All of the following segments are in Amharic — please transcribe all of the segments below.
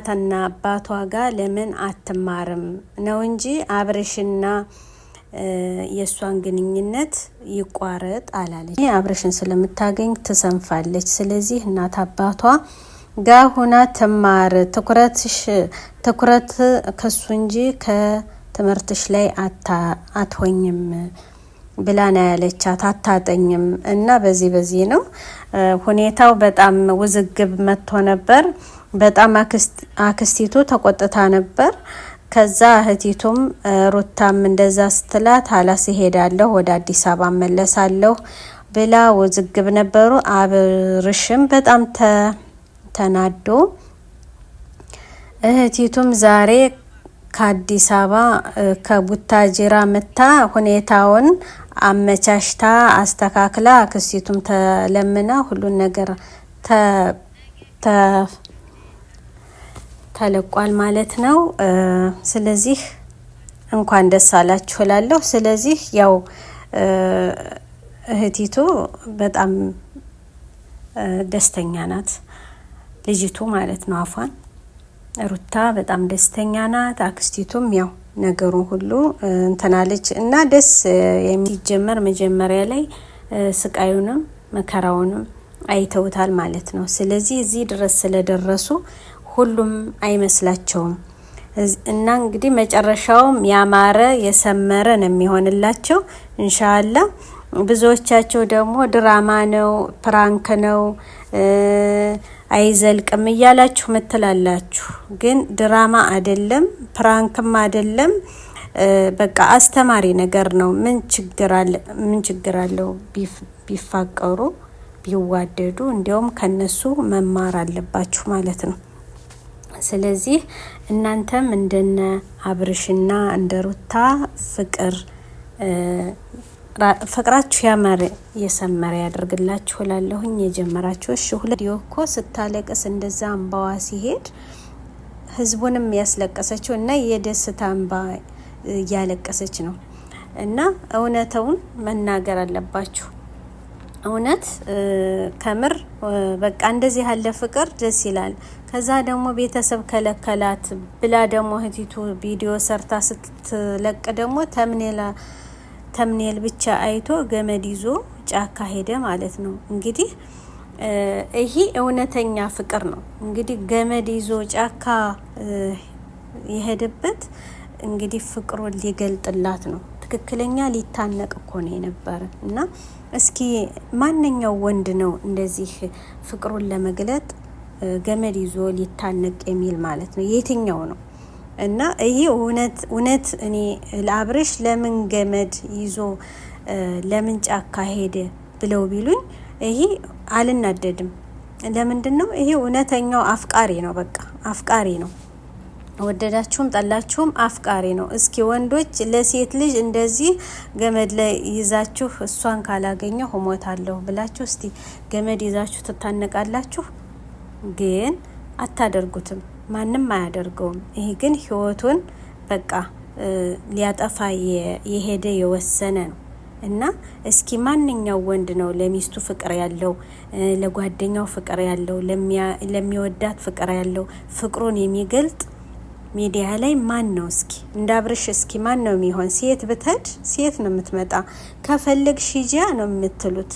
ተና አባቷ ጋር ለምን አትማርም ነው እንጂ አብርሽና የሷን ግንኙነት ይቋረጥ አላለች። አብርሽን ስለምታገኝ ትሰንፋለች። ስለዚህ እናት አባቷ ጋር ሆና ትማር፣ ትኩረት ከሱ እንጂ ከትምህርትሽ ላይ አትሆኝም ብላ ነው ያለቻት። አታጠኝም እና በዚህ ነው ሁኔታው። በጣም ውዝግብ መጥቶ ነበር። በጣም አክስቲቱ ተቆጥታ ነበር። ከዛ እህቲቱም ሩታም እንደዛ ስትላት ሀላስ ሄዳለሁ ወደ አዲስ አበባ መለሳለሁ ብላ ውዝግብ ነበሩ። አብርሽም በጣም ተናዶ እህቲቱም ዛሬ ከአዲስ አበባ ከቡታጅራ መታ ሁኔታውን አመቻችታ አስተካክላ አክስቲቱም ተለምና ሁሉን ነገር ተለቋል ማለት ነው። ስለዚህ እንኳን ደስ አላችሁ እላለሁ። ስለዚህ ያው እህቲቱ በጣም ደስተኛ ናት፣ ልጅቱ ማለት ነው። አፏን ሩታ በጣም ደስተኛ ናት። አክስቲቱም ያው ነገሩ ሁሉ እንተናለች እና ደስ የሚጀመር መጀመሪያ ላይ ስቃዩንም መከራውንም አይተውታል ማለት ነው። ስለዚህ እዚህ ድረስ ስለደረሱ ሁሉም አይመስላቸውም እና እንግዲህ መጨረሻውም ያማረ የሰመረ ነው የሚሆንላቸው ኢንሻአላህ። ብዙዎቻቸው ደግሞ ድራማ ነው፣ ፕራንክ ነው፣ አይዘልቅም እያላችሁ ምትላላችሁ። ግን ድራማ አይደለም፣ ፕራንክም አይደለም። በቃ አስተማሪ ነገር ነው። ምን ችግር አለው ቢፋቀሩ ቢዋደዱ? እንዲያውም ከነሱ መማር አለባችሁ ማለት ነው። ስለዚህ እናንተም እንደነ አብርሽና እንደ ሩታ ፍቅራችሁ ያማረ የሰመረ ያደርግላችሁ እላለሁኝ። የጀመራችሁ እሺ። ሁለዲዮ እኮ ስታለቅስ እንደዛ እንባዋ ሲሄድ ህዝቡንም ያስለቀሰችው እና የደስታ እንባ እያለቀሰች ነው። እና እውነታውን መናገር አለባችሁ። እውነት ከምር በቃ እንደዚህ ያለ ፍቅር ደስ ይላል። ከዛ ደግሞ ቤተሰብ ከለከላት ብላ ደግሞ እህቲቱ ቪዲዮ ሰርታ ስትለቅ ደግሞ ተምኔል ብቻ አይቶ ገመድ ይዞ ጫካ ሄደ ማለት ነው። እንግዲህ ይሄ እውነተኛ ፍቅር ነው። እንግዲህ ገመድ ይዞ ጫካ የሄደበት እንግዲህ ፍቅሩን ሊገልጥላት ነው። ትክክለኛ ሊታነቅ እኮ ነው የነበረ እና እስኪ ማንኛው ወንድ ነው እንደዚህ ፍቅሩን ለመግለጥ ገመድ ይዞ ሊታነቅ የሚል ማለት ነው? የትኛው ነው? እና ይሄ እውነት እኔ ለአብርሽ ለምን ገመድ ይዞ ለምን ጫካ ሄደ ብለው ቢሉኝ ይሄ አልናደድም። ለምንድን ነው? ይሄ እውነተኛው አፍቃሪ ነው። በቃ አፍቃሪ ነው። ወደዳችሁም ጠላችሁም አፍቃሪ ነው። እስኪ ወንዶች ለሴት ልጅ እንደዚህ ገመድ ላይ ይዛችሁ እሷን ካላገኘሁ እሞታለሁ ብላችሁ እስቲ ገመድ ይዛችሁ ትታነቃላችሁ? ግን አታደርጉትም። ማንም አያደርገውም። ይሄ ግን ህይወቱን በቃ ሊያጠፋ የሄደ የወሰነ ነው። እና እስኪ ማንኛው ወንድ ነው ለሚስቱ ፍቅር ያለው፣ ለጓደኛው ፍቅር ያለው፣ ለሚወዳት ፍቅር ያለው ፍቅሩን የሚገልጥ ሚዲያ ላይ ማን ነው? እስኪ እንዳብርሽ እስኪ ማን ነው የሚሆን? ሴት ብትሄድ ሴት ነው የምትመጣ። ከፈለግሽ ሂጂ ነው የምትሉት።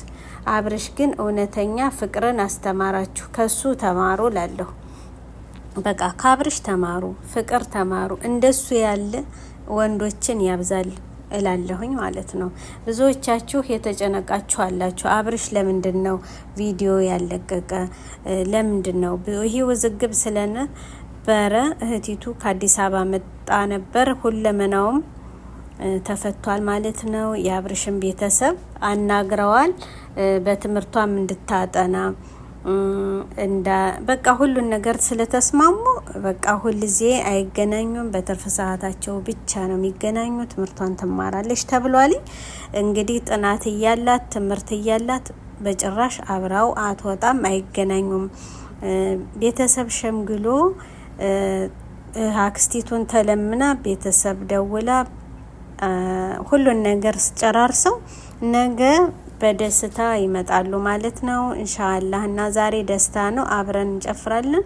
አብርሽ ግን እውነተኛ ፍቅርን አስተማራችሁ። ከሱ ተማሩ ላለሁ። በቃ ከአብርሽ ተማሩ፣ ፍቅር ተማሩ። እንደሱ ያለ ወንዶችን ያብዛል እላለሁኝ ማለት ነው። ብዙዎቻችሁ የተጨነቃችሁ አላችሁ። አብርሽ ለምንድን ነው ቪዲዮ ያለቀቀ? ለምንድን ነው? ይሄ ውዝግብ ስለነበረ እህቲቱ ከአዲስ አበባ መጣ ነበር። ሁለመናውም ተፈቷል ማለት ነው። የአብርሽን ቤተሰብ አናግረዋል። በትምህርቷም እንድታጠና በቃ ሁሉን ነገር ስለተስማሙ በቃ ሁልጊዜ አይገናኙም። በትርፍ ሰዓታቸው ብቻ ነው የሚገናኙ። ትምህርቷን ትማራለች ተብሏል። እንግዲህ ጥናት እያላት ትምህርት እያላት በጭራሽ አብራው አትወጣም፣ አይገናኙም። ቤተሰብ ሸምግሎ አክስቲቱን ተለምና ቤተሰብ ደውላ ሁሉን ነገር ጨራርሰው ነገ በደስታ ይመጣሉ ማለት ነው ኢንሻአላህ። እና ዛሬ ደስታ ነው፣ አብረን እንጨፍራለን።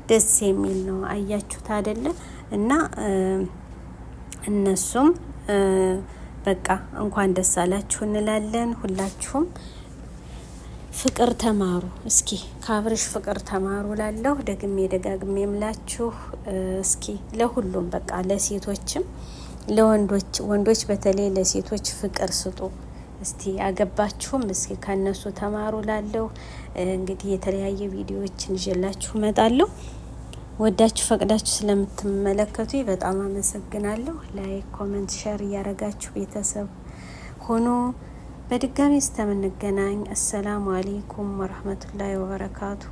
ደስ የሚል ነው። አያችሁት አይደለ? እና እነሱም በቃ እንኳን ደስ አላችሁ እንላለን። ሁላችሁም ፍቅር ተማሩ፣ እስኪ ከአብርሽ ፍቅር ተማሩ ላለሁ ደግሜ ደጋግሜ የምላችሁ እስኪ ለሁሉም በቃ ለሴቶችም ወንዶች በተለይ ለሴቶች ፍቅር ስጡ። እስቲ ያገባችሁም እስኪ ከነሱ ተማሩ ላለሁ። እንግዲህ የተለያየ ቪዲዮዎችን ይዤላችሁ እመጣለሁ። ወዳችሁ ፈቅዳችሁ ስለምትመለከቱ በጣም አመሰግናለሁ። ላይክ፣ ኮሜንት፣ ሼር እያረጋችሁ ቤተሰብ ሆኖ በድጋሚ እስከምንገናኝ አሰላሙ አለይኩም ወራህመቱላሂ ወበረካቱ።